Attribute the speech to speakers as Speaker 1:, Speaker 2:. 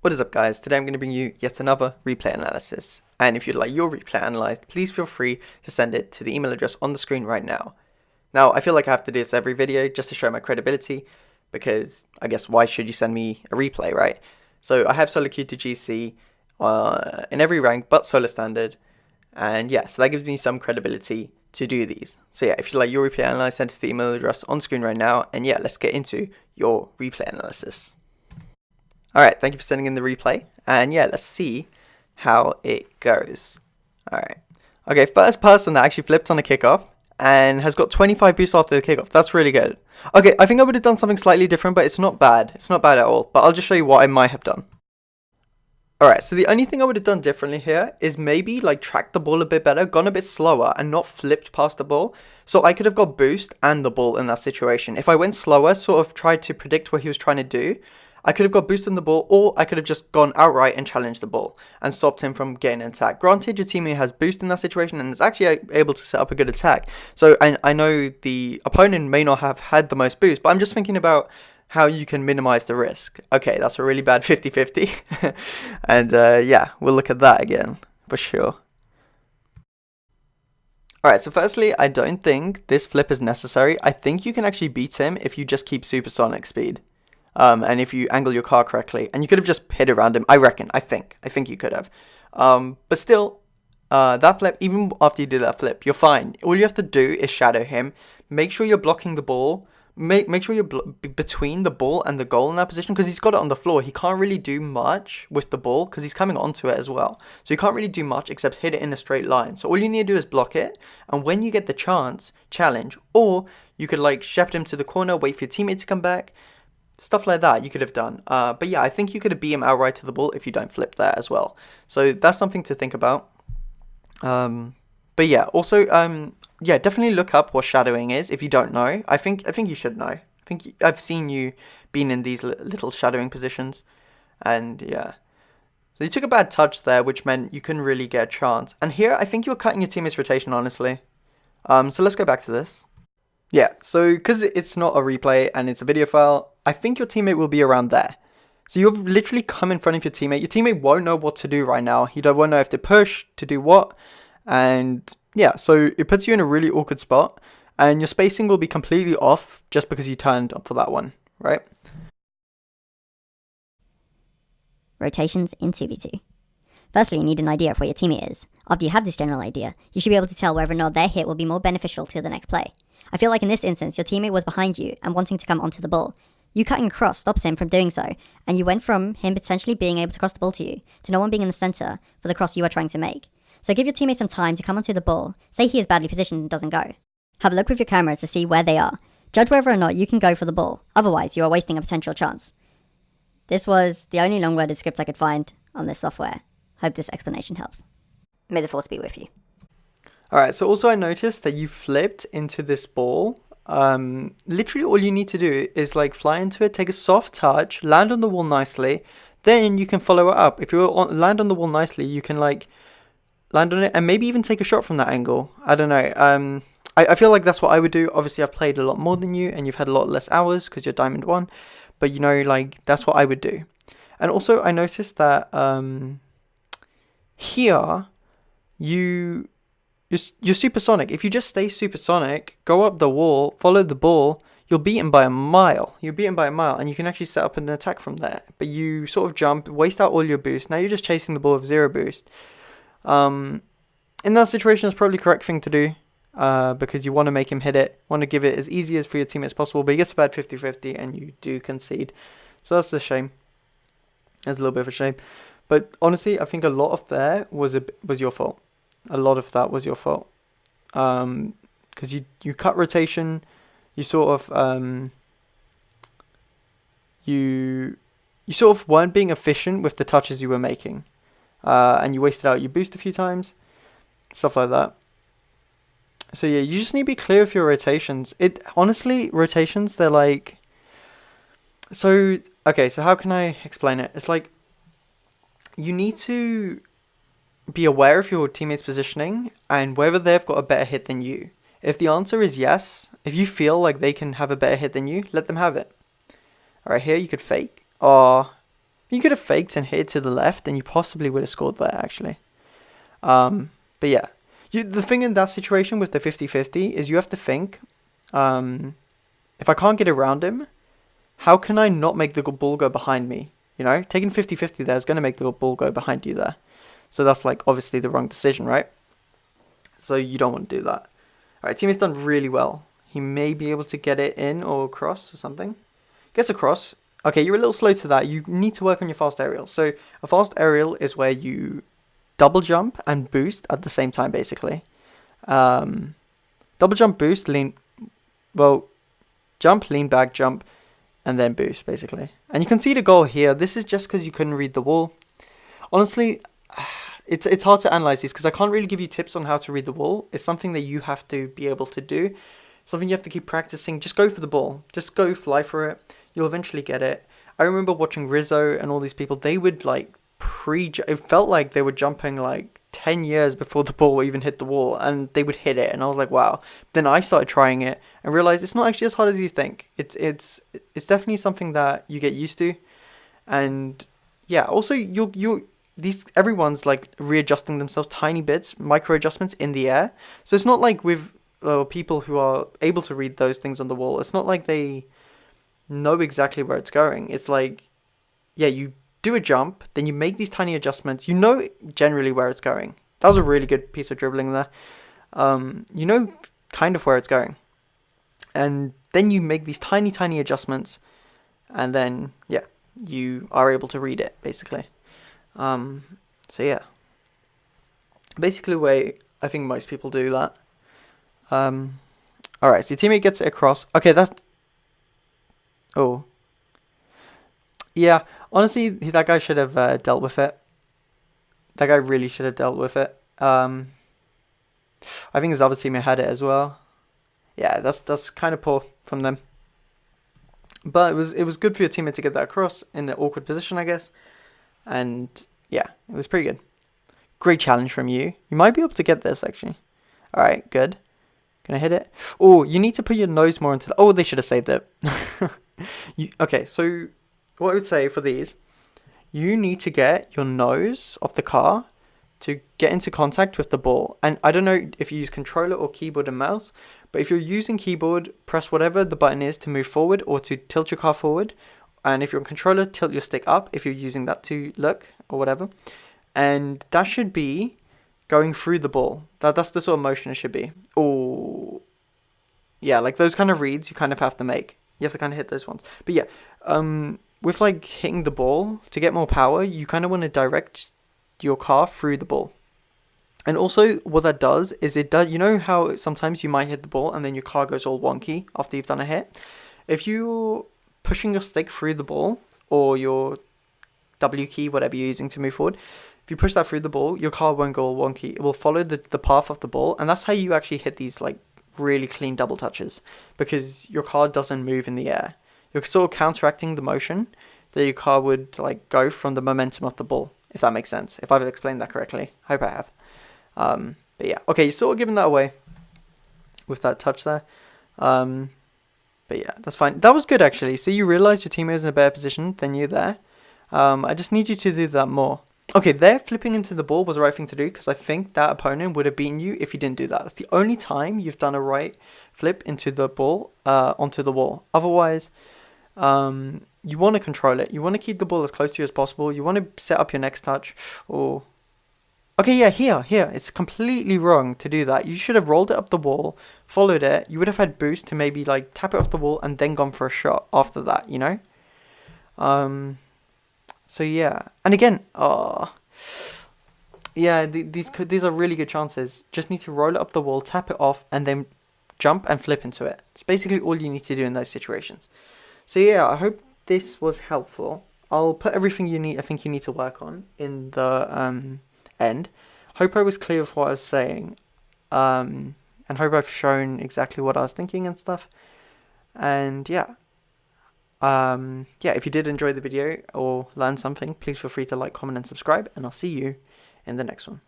Speaker 1: What is up, guys? Today I'm going to bring you yet another replay analysis, and if you'd like your replay analyzed, please feel free to send it to the email address on the screen right now. Now, I feel like I have to do this every video just to show my credibility, because I guess why should you send me a replay, right? So I have solo queued to GC in every rank but solo standard, and yeah, so that gives me some credibility to do these. So yeah, if you'd like your replay analyzed, send it to the email address on the screen right now, and yeah, let's get into your replay analysis. Alright, thank you for sending in the replay, and yeah, let's see how it goes. Alright, okay, first person that actually flipped on a kickoff and has got 25 boosts after the kickoff. That's really good. Okay, I think I would have done something slightly different, but it's not bad. It's not bad at all, but I'll just show you what I might have done. Alright, so the only thing I would have done differently here is maybe like tracked the ball a bit better, gone a bit slower, and not flipped past the ball. So I could have got boost and the ball in that situation. If I went slower, sort of tried to predict what he was trying to do, I could have got boosted in the ball, or I could have just gone outright and challenged the ball and stopped him from getting an attack. Granted, your teammate has boost in that situation and is actually able to set up a good attack. So I know the opponent may not have had the most boost, but I'm just thinking about how you can minimize the risk. Okay, that's a really bad 50-50. And yeah, we'll look at that again for sure. Alright, so firstly, I don't think this flip is necessary. I think you can actually beat him if you just keep supersonic speed. And if you angle your car correctly, and you could have just hit around him, I think you could have. But still, that flip, even after you do that flip, you're fine. All you have to do is shadow him. Make sure you're blocking the ball. Make sure you're between the ball and the goal in that position, because he's got it on the floor. He can't really do much with the ball because he's coming onto it as well. So you can't really do much except hit it in a straight line. So all you need to do is block it, and when you get the chance, challenge. Or you could like shepherd him to the corner, wait for your teammate to come back. Stuff like that you could have done. But yeah, I think you could have beat him outright to the ball if you don't flip there as well. So that's something to think about. But yeah, also, yeah, definitely look up what shadowing is if you don't know. I think you should know. I've seen you being in these little shadowing positions. And yeah. So you took a bad touch there, which meant you couldn't really get a chance. And here, I think you're cutting your teammate's rotation, honestly. So let's go back to this. Yeah, so because it's not a replay and it's a video file, I think your teammate will be around there. So you've literally come in front of your teammate. Your teammate won't know what to do right now. He won't know if to push, to do what. And yeah, so it puts you in a really awkward spot. And your spacing will be completely off just because you turned up for that one, right?
Speaker 2: Rotations in 2v2. Firstly, you need an idea of where your teammate is. After you have this general idea, you should be able to tell whether or not their hit will be more beneficial to the next play. I feel like in this instance, your teammate was behind you and wanting to come onto the ball. You cutting across stops him from doing so, and you went from him potentially being able to cross the ball to you, to no one being in the center for the cross you are trying to make. So give your teammate some time to come onto the ball. Say he is badly positioned and doesn't go. Have a look with your camera to see where they are. Judge whether or not you can go for the ball, otherwise you are wasting a potential chance. This was the only long-worded script I could find on this software. Hope this explanation helps. May the force be with you.
Speaker 1: Alright, so also I noticed that you flipped into this ball. Literally all you need to do is like fly into it, take a soft touch, land on the wall nicely, then you can follow it up. If you land on the wall nicely, you can like land on it and maybe even take a shot from that angle. I don't know. I feel like that's what I would do. Obviously, I've played a lot more than you and you've had a lot less hours because you're Diamond 1. But you know, like that's what I would do. And also I noticed that here you're supersonic. If you just stay supersonic, go up the wall, follow the ball, you'll beat him by a mile. You'll beat him by a mile, and you can actually set up an attack from there. But you sort of jump, waste out all your boost. Now you're just chasing the ball with 0 boost. In that situation, it's probably the correct thing to do, because you want to make him hit it, want to give it as easy as for your team as possible, but he gets a bad 50-50, and you do concede. So that's a shame. That's a little bit of a shame. But honestly, I think a lot of there was your fault. A lot of that was your fault. Because you cut rotation, you sort of you sort of weren't being efficient with the touches you were making. And you wasted out your boost a few times. Stuff like that. So yeah, you just need to be clear with your rotations. Honestly, rotations, they're like... So, okay, so how can I explain it? It's like, you need to be aware of your teammate's positioning and whether they've got a better hit than you. If the answer is yes, if you feel like they can have a better hit than you, let them have it. Alright, here you could fake, or You could have faked and hit it to the left, and you possibly would have scored there, actually. But yeah. The thing in that situation with the 50-50 is you have to think, if I can't get around him, how can I not make the ball go behind me? You know, taking 50-50 there is going to make the ball go behind you there. So that's like obviously the wrong decision, right? So you don't want to do that. Alright, teammate's done really well. He may be able to get it in or across or something. Gets across. Okay, you're a little slow to that. You need to work on your fast aerial. So a fast aerial is where you double jump and boost at the same time, basically. Double jump, boost, lean. Well, jump, lean back, jump, and then boost, basically. And you can see the goal here. This is just because you couldn't read the wall. Honestly, it's hard to analyze these because I can't really give you tips on how to read the wall. It's something that you have to be able to do. Something you have to keep practicing. Just go for the ball. Just go fly for it. You'll eventually get it. I remember watching Rizzo and all these people. They would like it felt like they were jumping like 10 years before the ball even hit the wall, and they would hit it, and I was like, wow. Then I started trying it and realized it's not actually as hard as you think. It's definitely something that you get used to. And yeah, also everyone's like readjusting themselves tiny bits, micro adjustments in the air. So it's not like with people who are able to read those things on the wall, it's not like they know exactly where it's going. It's like, yeah, you do a jump, then you make these tiny adjustments. You know generally where it's going. That was a really good piece of dribbling there. You know kind of where it's going. And then you make these tiny adjustments, and then, yeah, you are able to read it, basically. So yeah. Basically the way I think most people do that. Alright, so your teammate gets it across. Okay, that's... Oh. Yeah, honestly, that guy should have dealt with it. That guy really should have dealt with it. I think his other teammate had it as well. Yeah, that's kind of poor from them. But it was good for your teammate to get that across in an awkward position, I guess. And yeah, it was pretty good. Great challenge from you. You might be able to get this, actually. Alright, good. Can I hit it? Oh, you need to put your nose more into... Oh, they should have saved it. Okay, so what I would say for these, you need to get your nose off the car to get into contact with the ball. And I don't know if you use controller or keyboard and mouse, but if you're using keyboard, press whatever the button is to move forward or to tilt your car forward. And if you're on controller, tilt your stick up if you're using that to look or whatever. And that should be going through the ball. That's the sort of motion it should be. Oh, yeah, like those kind of reads you kind of have to make. You have to kind of hit those ones. But yeah, with like hitting the ball, to get more power, you kind of want to direct your car through the ball. And also what that does is you know how sometimes you might hit the ball and then your car goes all wonky after you've done a hit? If you're pushing your stick through the ball, or your W key, whatever you're using to move forward, if you push that through the ball, your car won't go all wonky. It will follow the path of the ball, and that's how you actually hit these like really clean double touches, because your car doesn't move in the air. You're sort of counteracting the motion that your car would like go from the momentum of the ball, if that makes sense. If I've explained that correctly. Hope I have. But yeah, okay, you're sort of giving that away with that touch there. But yeah, that's fine. That was good, actually. So you realized your teammate was in a better position than you there. I just need you to do that more. Okay, there flipping into the ball was the right thing to do, because I think that opponent would have beaten you if you didn't do that. That's the only time you've done a right flip into the ball, onto the wall. Otherwise, you want to control it. You want to keep the ball as close to you as possible. You want to set up your next touch. Or okay, yeah, here. It's completely wrong to do that. You should have rolled it up the wall, followed it. You would have had boost to maybe like tap it off the wall and then gone for a shot after that, you know? So yeah. And again, yeah, these are really good chances. Just need to roll it up the wall, tap it off, and then jump and flip into it. It's basically all you need to do in those situations. So yeah, I hope this was helpful. I'll put everything I think you need to work on in the end. Hope I was clear with what I was saying, and hope I've shown exactly what I was thinking and stuff. And yeah, if you did enjoy the video or learn something, please feel free to like, comment, and subscribe, and I'll see you in the next one.